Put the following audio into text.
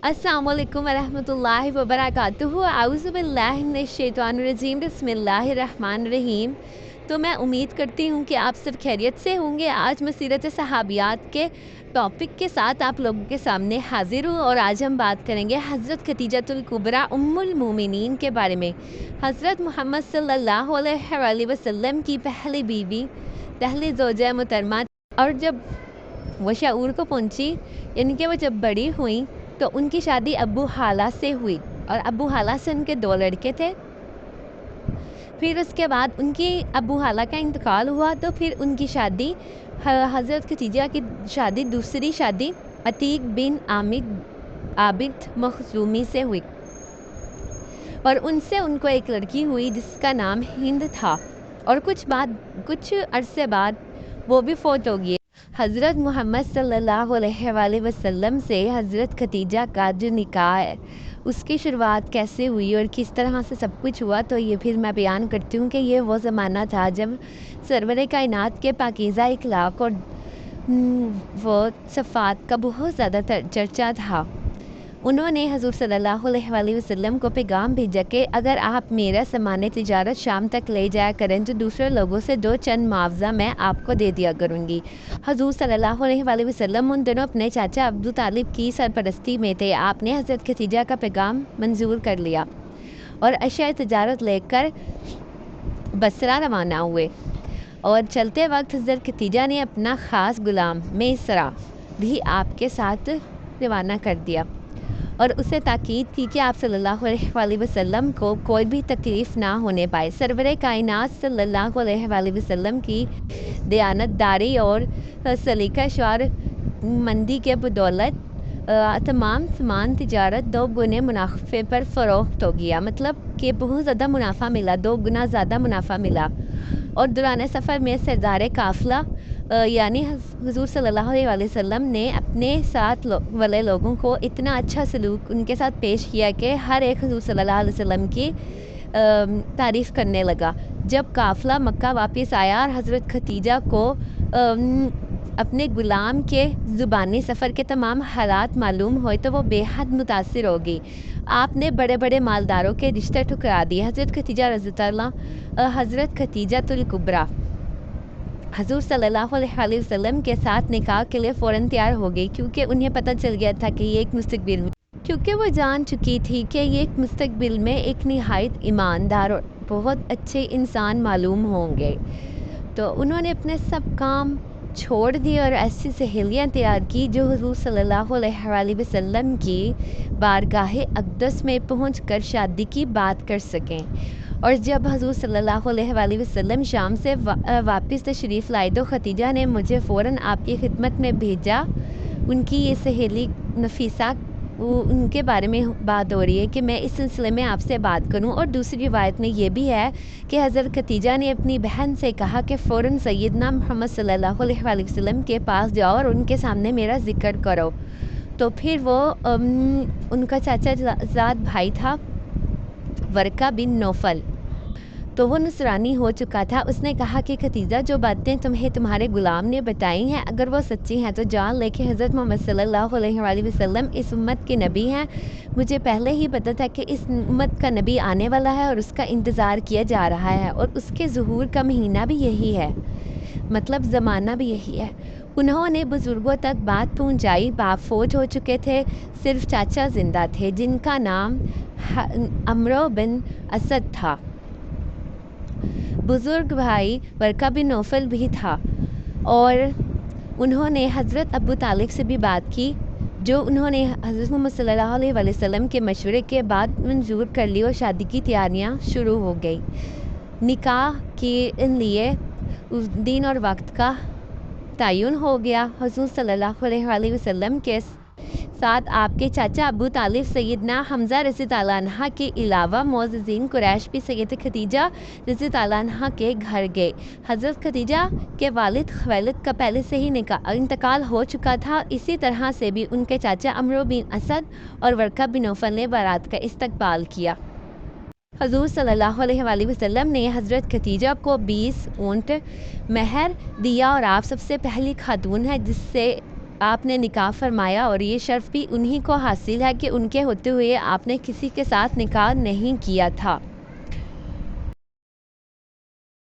अस्सलाम वालेकुम वरहमतुल्लाहि वबरकातुहू। आऊज़ु बिल्लाहि मिनश शैतानिर रजीम, बिस्मिल्लाहिर रहमानिर रहीम। तो मैं उम्मीद करती हूँ कि आप सब खैरियत से होंगे। आज मैं सीरत सहाबियात के टॉपिक के साथ आप लोगों के सामने हाजिर हूँ और आज हम बात करेंगे हज़रत खदीजतुल कुबरा उम्मुल मोमिनीन के बारे में। हज़रत मोहम्मद सल्लल्लाहु अलैहि वसल्लम की पहली बीवी, पहली ज़ौजा मुहतरमा, और जब वो शऊर को पहुंची, यानी कि वो जब बड़ी हुई, तो उनकी शादी अबू हाला से हुई और अबू हाला से उनके 2 लड़के थे। फिर उसके बाद उनकी अबू हाला का इंतकाल हुआ, तो फिर उनकी शादी हज़रत खदीजा की दूसरी शादी अतीक बिन आबिद मखजूमी से हुई और उनसे उनको एक लड़की हुई जिसका नाम हिंद था। और कुछ अरसे बाद वो भी फौत हो गई। हज़रत मोहम्मद सल्लल्लाहु अलैहि वसल्लम से हज़रत खदीजा का जो निकाह है, उसकी शुरुआत कैसे हुई और किस तरह से सब कुछ हुआ, तो ये फिर मैं बयान करती हूँ कि ये वो ज़माना था जब सरवर कायनात के पाकीज़ा इखलाक और वो सफ़ात का बहुत ज़्यादा चर्चा था। उन्होंने हज़ूर सल्लल्लाहु अलैहि वसल्लम को पैगाम भेजा कि अगर आप मेरा सामान तिजारत शाम तक ले जाया करें तो दूसरे लोगों से 2 चंद मुआवजा मैं आपको दे दिया करूँगी। हज़ूर सल्लल्लाहु अलैहि वसल्लम उन दिनों अपने चाचा अब्दू तालिब की सरपरस्ती में थे। आपने हज़रत खदीजा का पैगाम मंजूर कर लिया और अशिया तिजारत लेकर बसरा रवाना हुए। और चलते वक्त हज़रत खदीजा ने अपना ख़ास गुलाम मेसरा भी आपके साथ रवाना कर दिया और उसे ताकीद की कि आप सल्लल्लाहु अलैहि वसल्लम को कोई भी तकलीफ़ ना होने पाए। सरवर कायनात सल्लल्लाहु अलैहि वसल्लम की दयानतदारी और सलीका शौर मंदी के बदौलत तमाम सामान तिजारत 2 गुने मुनाफे पर फ़रोख्त हो गया। मतलब कि बहुत ज़्यादा मुनाफा मिला, 2 गुना ज़्यादा मुनाफा मिला। और दौरान सफ़र में सरदार काफ़िला यानी हुज़ूर सल्लल्लाहु अलैहि वसल्लम ने अपने साथ वाले लोगों को इतना अच्छा सलूक उनके साथ पेश किया कि हर एक हुज़ूर सल्लल्लाहु अलैहि वसल्लम की तारीफ़ करने लगा। जब काफ़िला मक्का वापस आया और हज़रत खदीजा को अपने गुलाम के ज़ुबानी सफ़र के तमाम हालात मालूम हुए तो वो बेहद मुतासिर हो गई। आपने बड़े बड़े मालदारों के रिश्ते ठुकरा दिए। हज़रत खदीजतुल कुबरा हज़ूर सल्लल्लाहु अलैहि वसल्लम के साथ निकाह के लिए फ़ौरन तैयार हो गई, क्योंकि उन्हें पता चल गया था कि क्योंकि वो जान चुकी थी कि ये एक मुस्तकबिल में एक निहायत ईमानदार और बहुत अच्छे इंसान मालूम होंगे। तो उन्होंने अपने सब काम छोड़ दिए और ऐसी सहेलियाँ तैयार की जो हुज़ूर सल्लल्लाहु अलैहि वसल्लम की बारगाह अक़दस में पहुंचकर शादी की बात कर सकें। और जब हज़ूर सल्लल्लाहु अलैहि वसल्लम शाम से वापस तशरीफ़ लाए तो खदीजा ने मुझे फ़ौरन आपकी खिदमत में भेजा। उनकी ये सहेली नफीसा, उनके बारे में बात हो रही है कि मैं इस सिलसिले में आपसे बात करूं। और दूसरी रिवायत में ये भी है कि हज़रत खदीजा ने अपनी बहन से कहा कि फ़ौरन सैयदना मोहम्मद सल्लल्लाहु अलैहि वसल्लम के पास जाओ और उनके सामने मेरा ज़िक्र करो। तो फिर वो उनका चाचा ज़ाद भाई था वर्का बिन नौफल, तो वो नसरानी हो चुका था। उसने कहा कि खदीजा, जो बातें तुम्हें तुम्हारे गुलाम ने बताई हैं अगर वो सच्ची हैं तो जान ले कि हज़रत मोहम्मद सल्लल्लाहु अलैहि वसल्लम इस उम्मत के नबी हैं। मुझे पहले ही पता था कि इस उम्मत का नबी आने वाला है और उसका इंतज़ार किया जा रहा है और उसके ज़ुहूर का महीना भी यही है, मतलब ज़माना भी यही है। उन्होंने बुज़ुर्गों तक बात पहुँचाई। बाप फौज हो चुके थे, सिर्फ चाचा ज़िंदा थे जिनका नाम अमरो बिन असद था। बुज़ुर्ग भाई वर्का बिन नौफल भी था और उन्होंने हज़रत अबू तालिब से भी बात की, जो उन्होंने हज़रत मोहम्मद सल्लल्लाहु अलैहि वसल्लम के मशवरे के बाद मंजूर कर ली और शादी की तैयारियां शुरू हो गई। निकाह के लिए उस दिन और वक्त का तयन हो गया। हज़ूर सल्लल्लाहु अलैहि वसल्लम के साथ आपके चाचा अबू तालिब सैयदना हमज़ा रज़ी ताला अन्हा के अलावा मोअज़्ज़िज़ीन कुरैश भी सैयद खदीजा रज़ी ताला अन्हा के घर गए। हज़रत खदीजा के वालिद खवैलद का पहले से ही इंतकाल हो चुका था। इसी तरह से भी उनके चाचा अमरो बिन असद और वर्का बिन नौफल ने बारात का इस्तकबाल किया। हज़ूर सल्लल्लाहु अलैहि वसल्लम ने हज़रत खदीजा को 20 ऊँट महर दिया और आप सबसे पहली खातून है जिससे آپ نے نکاح فرمایا اور یہ شرف بھی انہی کو حاصل ہے کہ ان کے ہوتے ہوئے آپ نے کسی کے ساتھ نکاح نہیں کیا تھا۔